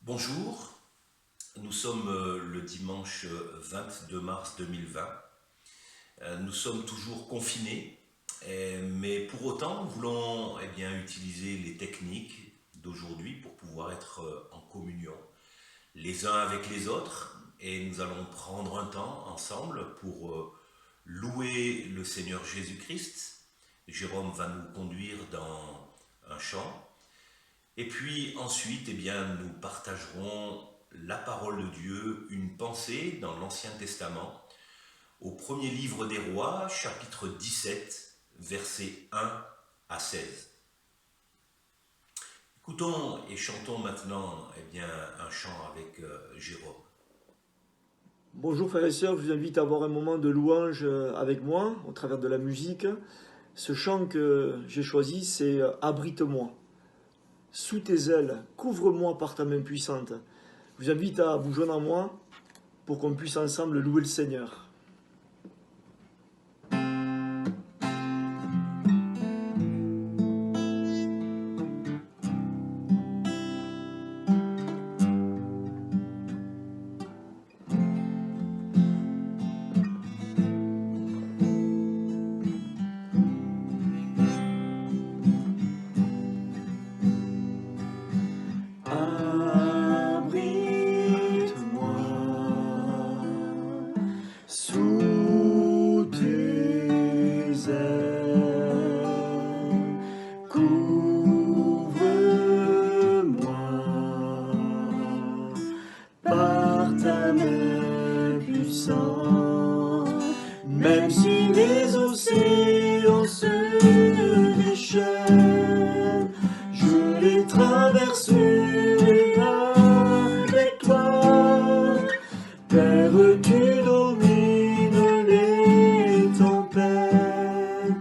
Bonjour, nous sommes le dimanche 22 mars 2020. Nous sommes toujours confinés, mais pour autant, nous voulons utiliser les techniques d'aujourd'hui pour pouvoir être en communion les uns avec les autres. Et nous allons prendre un temps ensemble pour louer le Seigneur Jésus-Christ. Jérôme va nous conduire dans un chant. Et puis ensuite, nous partagerons la parole de Dieu, une pensée dans l'Ancien Testament, au premier livre des Rois, chapitre 17, versets 1 à 16. Écoutons et chantons maintenant un chant avec Jérôme. Bonjour frères et sœurs, je vous invite à avoir un moment de louange avec moi au travers de la musique. Ce chant que j'ai choisi, c'est Abrite-moi. Sous tes ailes, couvre-moi par ta main puissante. Je vous invite à vous joindre à moi pour qu'on puisse ensemble louer le Seigneur. Abrite-moi sous tes ailes, couvre-moi par ta main puissante, même si les océans se déchaînent, je les traverserai avec toi. Père, tu domines les tempêtes,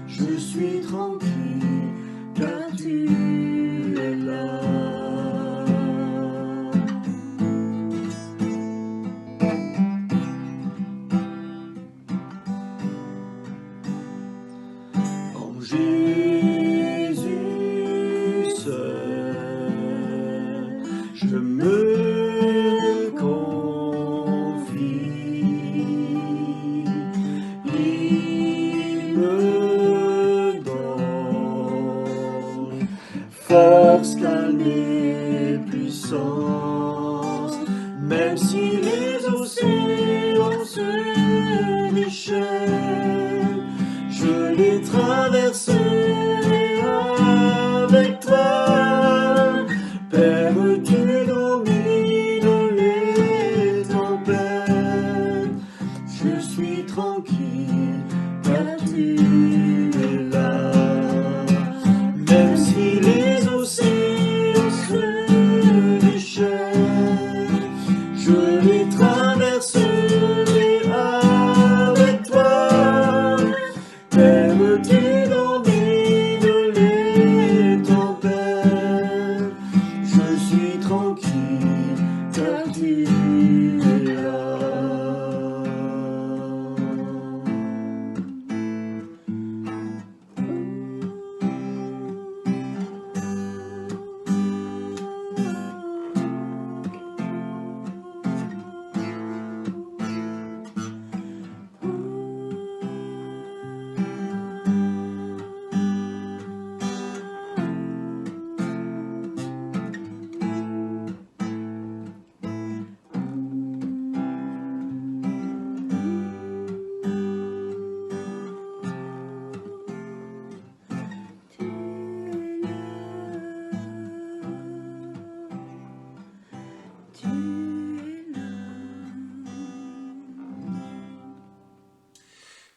je suis tranquille car tu es là. En Jésus seul, je me confie. Il me donne force, calme et puissance, même si les océans se déchaînent, je les traverserai avec toi. Père, tu domines les tempêtes, je suis tranquille car tu es là. Même si les océans se déchaînent, je les traverserai avec toi. Père, tu domines les tempêtes, je suis tranquille car tu es là.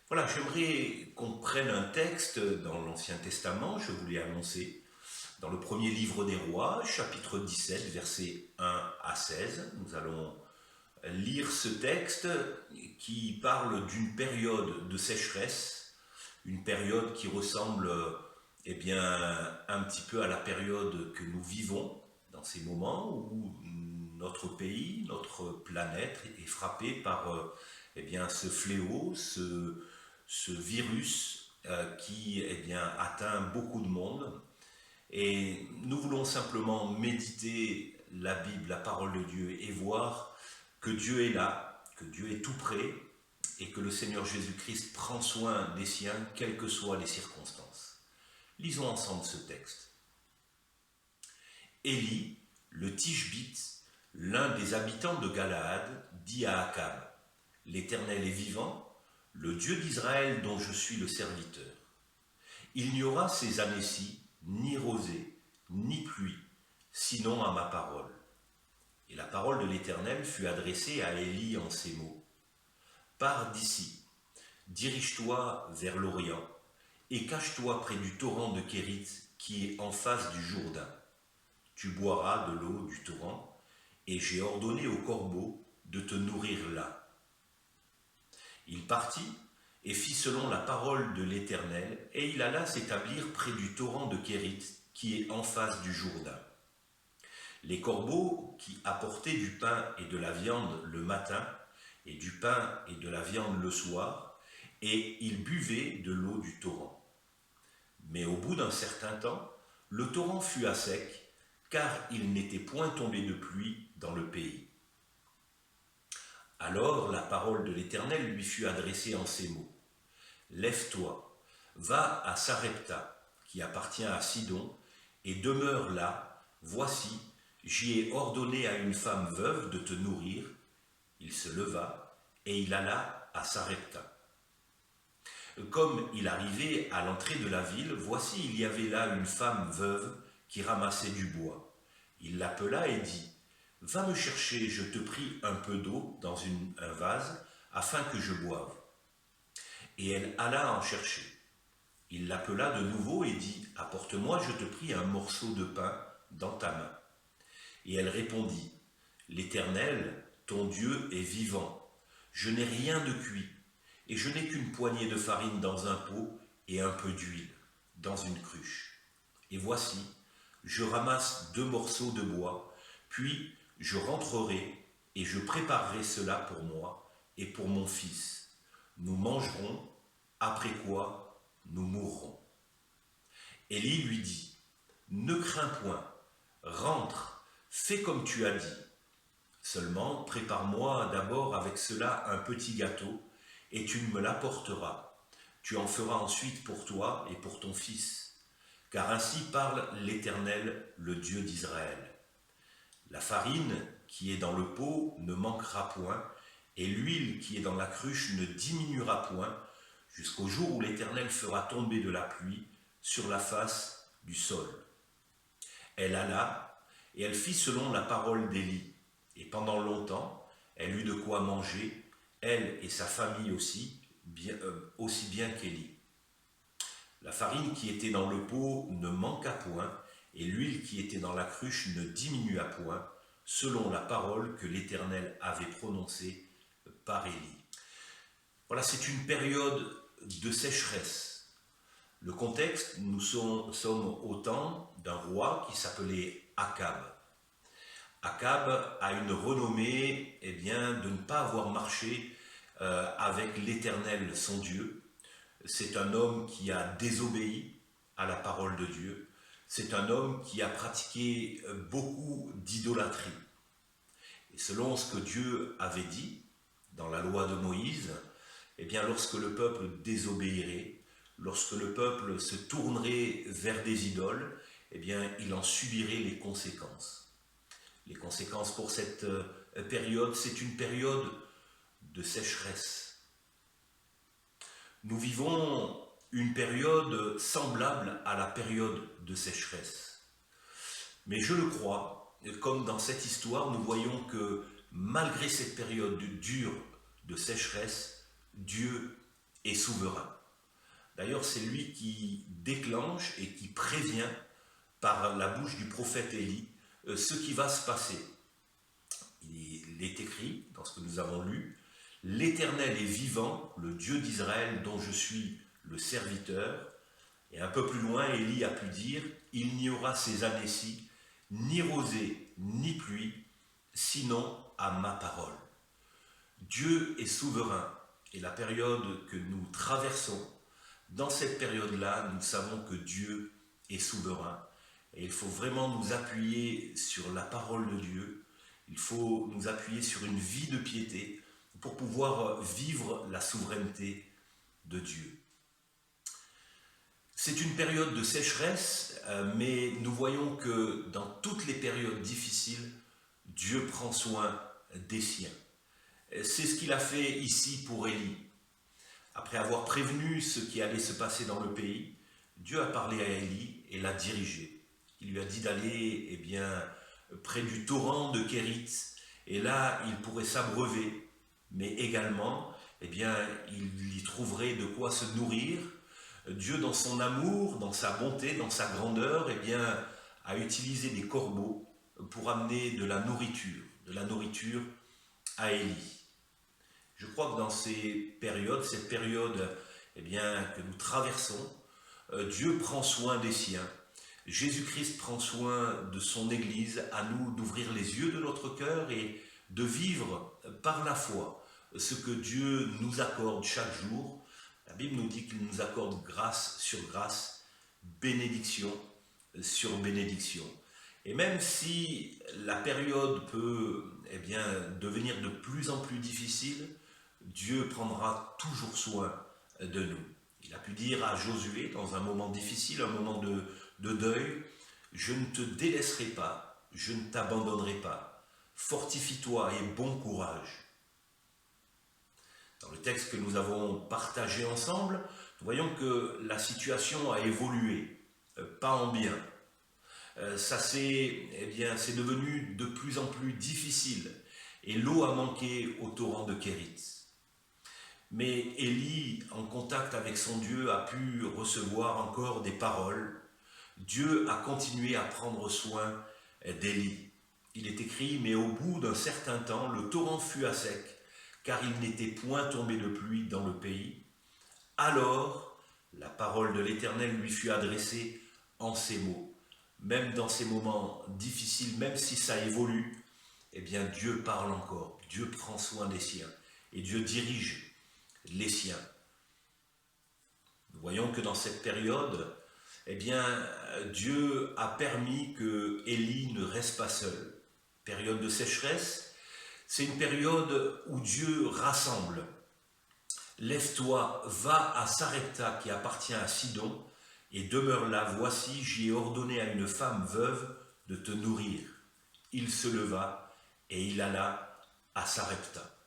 Voilà, j'aimerais qu'on prenne un texte dans l'Ancien Testament, je vous l'ai annoncé, dans le premier livre des Rois, chapitre 17, versets 1 à 16. Nous allons lire ce texte qui parle d'une période de sécheresse, une période qui ressemble un petit peu à la période que nous vivons dans ces moments où notre pays, notre planète est frappée par ce fléau, ce virus qui atteint beaucoup de monde. Et nous voulons simplement méditer la Bible, la parole de Dieu, et voir que Dieu est là, que Dieu est tout près, et que le Seigneur Jésus-Christ prend soin des siens, quelles que soient les circonstances. Lisons ensemble ce texte. Élie, le Tishbite, l'un des habitants de Galaad, dit à Akab, « L'Éternel est vivant, le Dieu d'Israël dont je suis le serviteur. Il n'y aura ces années-ci ni rosée, ni pluie, sinon à ma parole. » Et la parole de l'Éternel fut adressée à Élie en ces mots. « Pars d'ici, dirige-toi vers l'Orient, et cache-toi près du torrent de Kérit qui est en face du Jourdain. Tu boiras de l'eau du torrent, et j'ai ordonné aux corbeaux de te nourrir là. » Il partit et fit selon la parole de l'Éternel, et il alla s'établir près du torrent de Kérit qui est en face du Jourdain. Les corbeaux qui apportaient du pain et de la viande le matin, et du pain et de la viande le soir, et ils buvaient de l'eau du torrent. Mais au bout d'un certain temps, le torrent fut à sec, car il n'était point tombé de pluie dans le pays. Alors la parole de l'Éternel lui fut adressée en ces mots. « Lève-toi, va à Sarepta, qui appartient à Sidon, et demeure là. Voici, j'y ai ordonné à une femme veuve de te nourrir. » Il se leva, et il alla à Sarepta. Comme il arrivait à l'entrée de la ville, voici, il y avait là une femme veuve qui ramassait du bois. Il l'appela et dit, « Va me chercher, je te prie, un peu d'eau dans un vase, afin que je boive. » Et elle alla en chercher. Il l'appela de nouveau et dit, « Apporte-moi, je te prie, un morceau de pain dans ta main. » Et elle répondit, « L'Éternel, ton Dieu, est vivant. Je n'ai rien de cuit, et je n'ai qu'une poignée de farine dans un pot et un peu d'huile dans une cruche. Et voici, je ramasse 2 morceaux de bois, puis je rentrerai et je préparerai cela pour moi et pour mon fils. Nous mangerons, après quoi nous mourrons. » Élie lui dit, « Ne crains point, rentre, fais comme tu as dit. Seulement, prépare-moi d'abord avec cela un petit gâteau, et tu me l'apporteras. Tu en feras ensuite pour toi et pour ton fils. Car ainsi parle l'Éternel, le Dieu d'Israël. La farine qui est dans le pot ne manquera point, et l'huile qui est dans la cruche ne diminuera point, jusqu'au jour où l'Éternel fera tomber de la pluie sur la face du sol. » Elle alla, et elle fit selon la parole d'Élie. Et pendant longtemps, elle eut de quoi manger, elle et sa famille aussi bien qu'Élie. La farine qui était dans le pot ne manqua point, et l'huile qui était dans la cruche ne diminua point, selon la parole que l'Éternel avait prononcée par Élie. Voilà, c'est une période de sécheresse. Le contexte, nous sommes au temps d'un roi qui s'appelait Akab. Akab a une renommée de ne pas avoir marché avec l'Éternel, son Dieu. C'est un homme qui a désobéi à la parole de Dieu. C'est un homme qui a pratiqué beaucoup d'idolâtrie. Et selon ce que Dieu avait dit dans la loi de Moïse, lorsque le peuple désobéirait, lorsque le peuple se tournerait vers des idoles, il en subirait les conséquences. Les conséquences pour cette période, c'est une période de sécheresse. Nous vivons une période semblable à la période de sécheresse. Mais je le crois, comme dans cette histoire, nous voyons que malgré cette période dure de sécheresse, Dieu est souverain. D'ailleurs, c'est lui qui déclenche et qui prévient par la bouche du prophète Élie ce qui va se passer. Il est écrit, dans ce que nous avons lu, « L'Éternel est vivant, le Dieu d'Israël dont je suis le serviteur. » Et un peu plus loin, Élie a pu dire, « Il n'y aura ces années-ci ni rosée ni pluie, sinon à ma parole. » Dieu est souverain, et la période que nous traversons, dans cette période-là, nous savons que Dieu est souverain. Et il faut vraiment nous appuyer sur la parole de Dieu. Il faut nous appuyer sur une vie de piété pour pouvoir vivre la souveraineté de Dieu. C'est une période de sécheresse, mais nous voyons que dans toutes les périodes difficiles, Dieu prend soin des siens. C'est ce qu'il a fait ici pour Élie. Après avoir prévenu ce qui allait se passer dans le pays, Dieu a parlé à Élie et l'a dirigé. Il lui a dit d'aller près du torrent de Kérit, et là il pourrait s'abreuver, mais également il y trouverait de quoi se nourrir. Dieu, dans son amour, dans sa bonté, dans sa grandeur, a utilisé des corbeaux pour amener de la nourriture à Élie. Je crois que dans cette période que nous traversons, Dieu prend soin des siens. Jésus-Christ prend soin de son Église, à nous d'ouvrir les yeux de notre cœur et de vivre par la foi ce que Dieu nous accorde chaque jour. La Bible nous dit qu'il nous accorde grâce sur grâce, bénédiction sur bénédiction. Et même si la période peut devenir de plus en plus difficile, Dieu prendra toujours soin de nous. Il a pu dire à Josué, dans un moment difficile, un moment de deuil, « Je ne te délaisserai pas, je ne t'abandonnerai pas. Fortifie-toi et bon courage. » Dans le texte que nous avons partagé ensemble, nous voyons que la situation a évolué, pas en bien. C'est devenu de plus en plus difficile et l'eau a manqué au torrent de Kérit. Mais Élie, en contact avec son Dieu, a pu recevoir encore des paroles. Dieu a continué à prendre soin d'Élie. Il est écrit, mais au bout d'un certain temps, le torrent fut à sec, car il n'était point tombé de pluie dans le pays. Alors, la parole de l'Éternel lui fut adressée en ces mots. Même dans ces moments difficiles, même si ça évolue, Dieu parle encore. Dieu prend soin des siens et Dieu dirige les siens. Nous voyons que dans cette période, Dieu a permis que Élie ne reste pas seul. Période de sécheresse, c'est une période où Dieu rassemble. Lève-toi, va à Sarepta qui appartient à Sidon et demeure là. Voici, j'y ai ordonné à une femme veuve de te nourrir. Il se leva et il alla à Sarepta.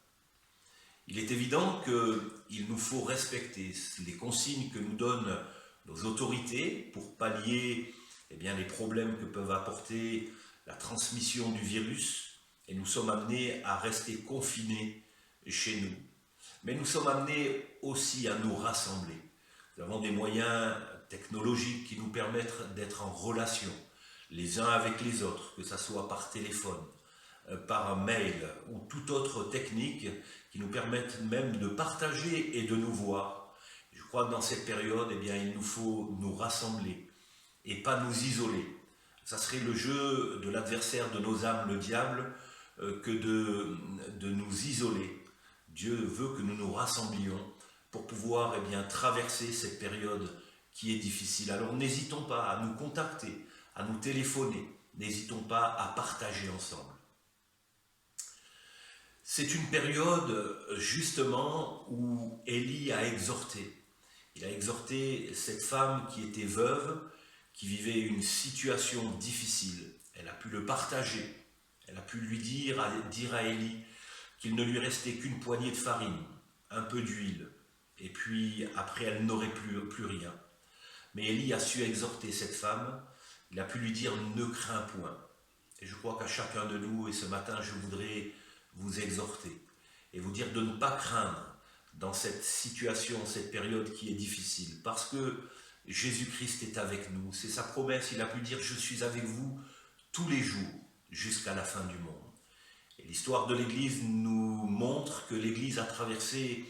Il est évident qu'il nous faut respecter les consignes que nous donnent nos autorités pour pallier les problèmes que peuvent apporter la transmission du virus. Et nous sommes amenés à rester confinés chez nous. Mais nous sommes amenés aussi à nous rassembler. Nous avons des moyens technologiques qui nous permettent d'être en relation les uns avec les autres, que ce soit par téléphone, par mail ou toute autre technique qui nous permettent même de partager et de nous voir. Je crois que dans cette période, il nous faut nous rassembler et pas nous isoler. Ça serait le jeu de l'adversaire de nos âmes, le diable, que de nous isoler. Dieu veut que nous nous rassemblions pour pouvoir traverser cette période qui est difficile. Alors n'hésitons pas à nous contacter, à nous téléphoner, n'hésitons pas à partager ensemble. C'est une période justement où Élie a exhorté. Il a exhorté cette femme qui était veuve, qui vivait une situation difficile. Elle a pu le partager. Elle a pu lui dire à Élie qu'il ne lui restait qu'une poignée de farine, un peu d'huile, et puis après elle n'aurait plus rien. Mais Élie a su exhorter cette femme, il a pu lui dire « ne crains point ». Et je crois qu'à chacun de nous, et ce matin je voudrais vous exhorter et vous dire de ne pas craindre dans cette situation, cette période qui est difficile, parce que Jésus-Christ est avec nous, c'est sa promesse, il a pu dire « je suis avec vous tous les jours jusqu'à la fin du monde ». Et l'histoire de l'Église nous montre que l'Église a traversé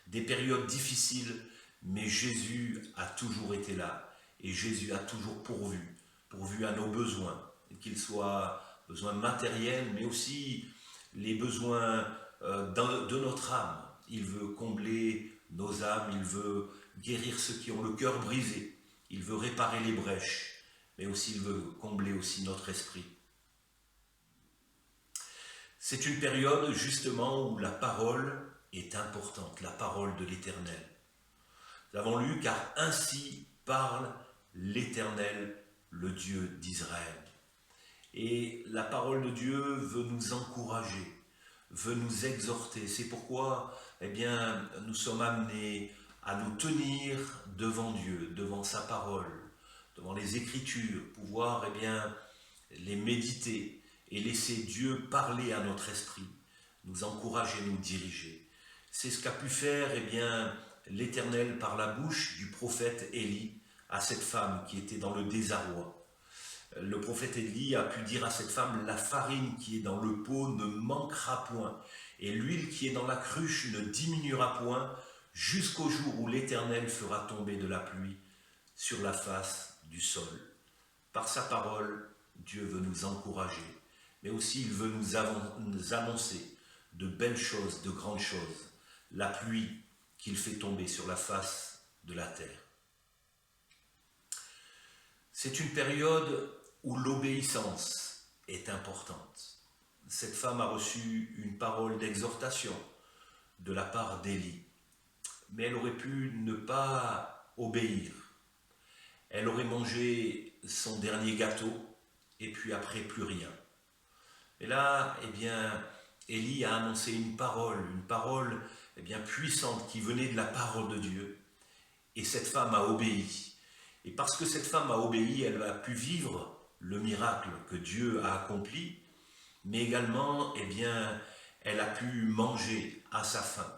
des périodes difficiles, mais Jésus a toujours été là et Jésus a toujours pourvu à nos besoins, qu'ils soient besoins matériels, mais aussi les besoins de notre âme. Il veut combler nos âmes, il veut guérir ceux qui ont le cœur brisé, il veut réparer les brèches, mais aussi il veut combler aussi notre esprit. C'est une période justement où la parole est importante, la parole de l'Éternel. Nous avons lu, car ainsi parle l'Éternel, le Dieu d'Israël. Et la parole de Dieu veut nous encourager, veut nous exhorter. C'est pourquoi nous sommes amenés à nous tenir devant Dieu, devant sa parole, devant les Écritures, pouvoir les méditer et laisser Dieu parler à notre esprit, nous encourager, nous diriger. C'est ce qu'a pu faire l'Éternel par la bouche du prophète Élie à cette femme qui était dans le désarroi. Le prophète Élie a pu dire à cette femme: la farine qui est dans le pot ne manquera point, et l'huile qui est dans la cruche ne diminuera point, jusqu'au jour où l'Éternel fera tomber de la pluie sur la face du sol. Par sa parole, Dieu veut nous encourager, mais aussi il veut nous annoncer de belles choses, de grandes choses, la pluie qu'il fait tomber sur la face de la terre. C'est une période où l'obéissance est importante. Cette femme a reçu une parole d'exhortation de la part d'Élie, mais elle aurait pu ne pas obéir. Elle aurait mangé son dernier gâteau et puis après plus rien. Et là, Élie a annoncé une parole puissante qui venait de la parole de Dieu. Et cette femme a obéi. Et parce que cette femme a obéi, elle a pu vivre le miracle que Dieu a accompli, mais également, elle a pu manger à sa faim,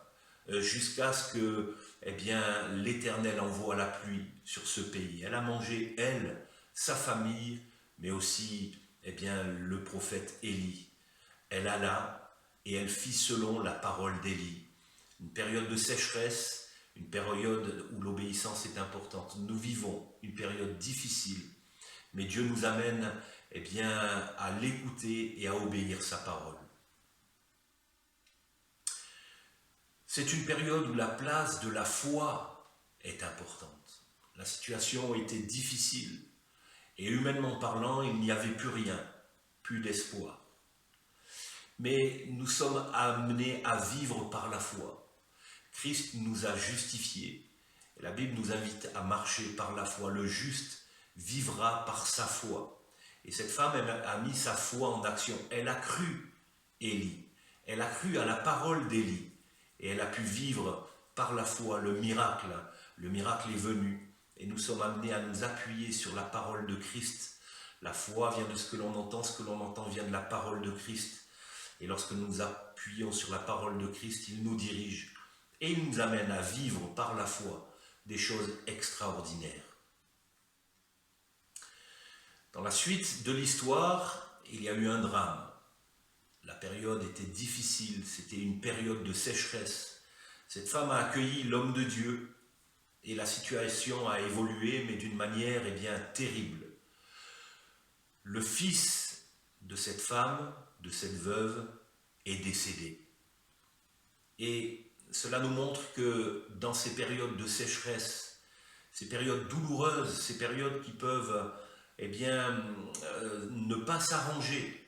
jusqu'à ce que l'Éternel envoie la pluie sur ce pays. Elle a mangé, elle, sa famille, mais aussi le prophète Élie. Elle alla et elle fit selon la parole d'Élie. Une période de sécheresse, une période où l'obéissance est importante. Nous vivons une période difficile, mais Dieu nous amène à l'écouter et à obéir sa parole. C'est une période où la place de la foi est importante. La situation était difficile et humainement parlant, il n'y avait plus rien, plus d'espoir. Mais nous sommes amenés à vivre par la foi. Christ nous a justifiés. Et la Bible nous invite à marcher par la foi. Le juste vivra par sa foi. Et cette femme, elle a mis sa foi en action. Elle a cru Élie. Elle a cru à la parole d'Élie. Et elle a pu vivre par la foi le miracle. Le miracle est venu. Et nous sommes amenés à nous appuyer sur la parole de Christ. La foi vient de ce que l'on entend vient de la parole de Christ. Et lorsque nous nous appuyons sur la parole de Christ, il nous dirige. Et il nous amène à vivre par la foi des choses extraordinaires. Dans la suite de l'histoire, il y a eu un drame. La période était difficile, c'était une période de sécheresse. Cette femme a accueilli l'homme de Dieu et la situation a évolué, mais d'une manière terrible. Le fils de cette femme, de cette veuve, est décédé. Et cela nous montre que dans ces périodes de sécheresse, ces périodes douloureuses, ces périodes qui peuvent ne pas s'arranger,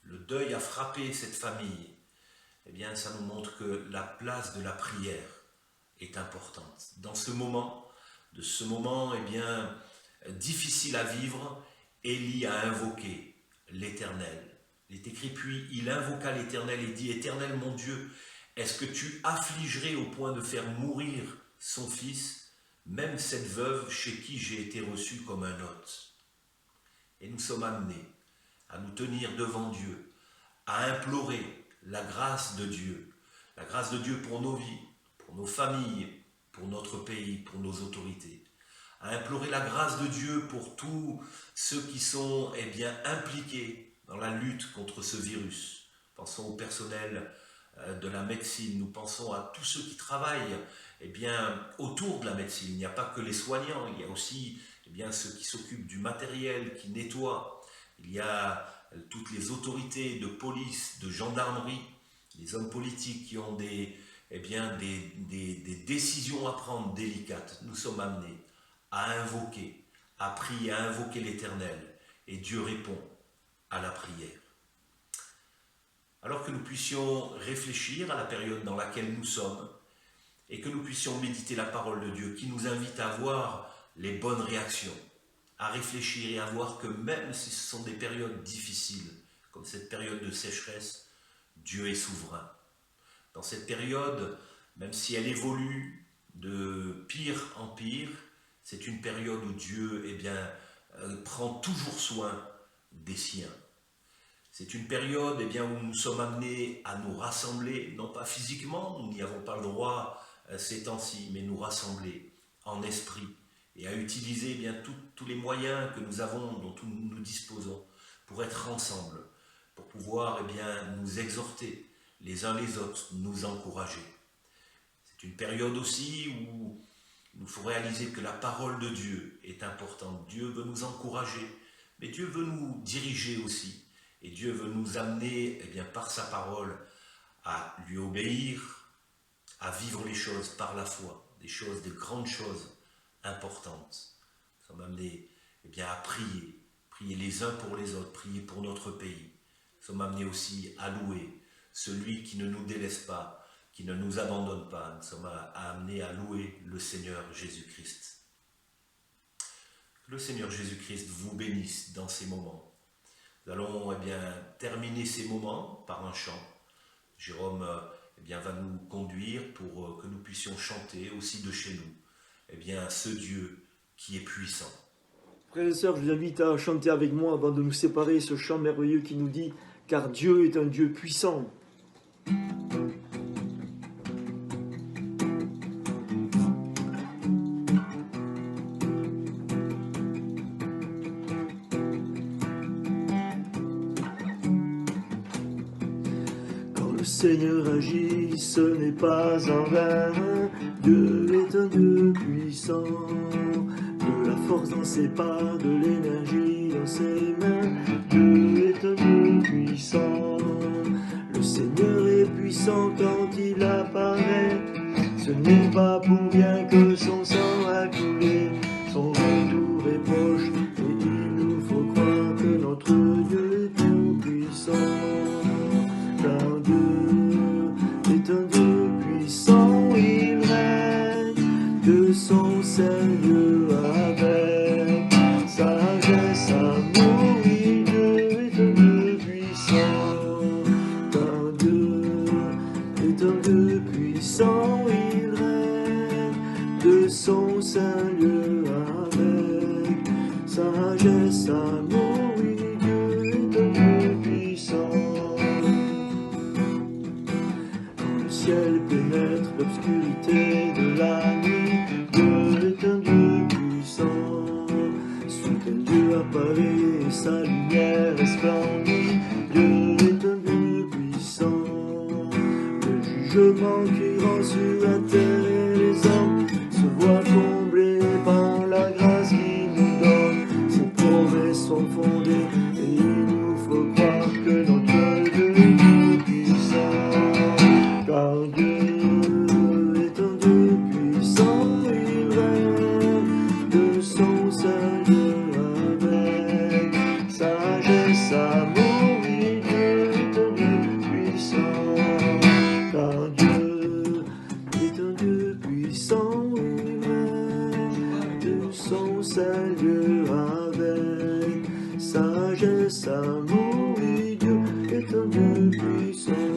le deuil a frappé cette famille, ça nous montre que la place de la prière est importante. Dans ce moment, difficile à vivre, Élie a invoqué l'Éternel. Il est écrit, puis il invoqua l'Éternel et dit: Éternel mon Dieu, est-ce que tu affligerais au point de faire mourir son fils, même cette veuve chez qui j'ai été reçu comme un hôte? Et nous sommes amenés à nous tenir devant Dieu, à implorer la grâce de Dieu pour nos vies, pour nos familles, pour notre pays, pour nos autorités, à implorer la grâce de Dieu pour tous ceux qui sont impliqués dans la lutte contre ce virus. Pensons au personnel de la médecine, nous pensons à tous ceux qui travaillent autour de la médecine. Il n'y a pas que les soignants, il y a aussi ceux qui s'occupent du matériel, qui nettoient. Il y a toutes les autorités de police, de gendarmerie, les hommes politiques qui ont des décisions à prendre délicates. Nous sommes amenés à invoquer, prie, à invoquer l'Éternel, et Dieu répond à la prière. Alors que nous puissions réfléchir à la période dans laquelle nous sommes, et que nous puissions méditer la parole de Dieu, qui nous invite à avoir les bonnes réactions, à réfléchir et à voir que même si ce sont des périodes difficiles, comme cette période de sécheresse, Dieu est souverain. Dans cette période, même si elle évolue de pire en pire, c'est une période où Dieu prend toujours soin des siens. C'est une période où nous sommes amenés à nous rassembler, non pas physiquement, nous n'y avons pas le droit ces temps-ci, mais nous rassembler en esprit et à utiliser tous les moyens que nous avons, dont nous disposons, pour être ensemble, pour pouvoir nous exhorter les uns les autres, nous encourager. C'est une période aussi où il nous faut réaliser que la parole de Dieu est importante. Dieu veut nous encourager, mais Dieu veut nous diriger aussi. Et Dieu veut nous amener par sa parole à lui obéir, à vivre les choses par la foi, des grandes choses importantes. Nous sommes amenés à prier, prier les uns pour les autres, prier pour notre pays. Nous sommes amenés aussi à louer celui qui ne nous délaisse pas, qui ne nous abandonne pas. Nous sommes amenés à louer le Seigneur Jésus-Christ. Que le Seigneur Jésus-Christ vous bénisse dans ces moments. Nous allons terminer ces moments par un chant. Jérôme va nous conduire pour que nous puissions chanter aussi de chez nous ce Dieu qui est puissant. Frères et sœurs, je vous invite à chanter avec moi avant de nous séparer ce chant merveilleux qui nous dit « Car Dieu est un Dieu puissant ». Le Seigneur agit, ce n'est pas en vain. Dieu est un Dieu puissant. De la force dans ses pas, de l'énergie dans ses mains. Dieu est un Dieu puissant. Le Seigneur est puissant quand il apparaît. Ce n'est pas pour rien que son sang a coulé. Son retour est proche et il nous faut croire que notre Dieu est tout puissant. Car Dieu est un Dieu puissant, il règne de son Seigneur avec sagesse, amour, oui, Dieu est un Dieu puissant. Car Dieu est un Dieu puissant, il règne de son Seigneur avec sagesse, amour, oui, Dieu est un Dieu puissant. Le ciel pénètre l'obscurité de la nuit. Dieu est un Dieu puissant. Soudain Dieu apparaît et sa lumière resplendit. Dieu est un Dieu puissant. Le jugement qui rend sur la terre et les hommes se voit comblé par la grâce qu'il nous donne. Ses promesses sont fondées et il nous faut croire que notre Dieu est puissant. Car Dieu est un Dieu puissant, il règne de son Seigneur avec sagesse, amour, oui, Dieu est un Dieu puissant. Car Dieu est un Dieu puissant, il règne de son Seigneur avec sagesse, amour, oui, Dieu est un Dieu puissant.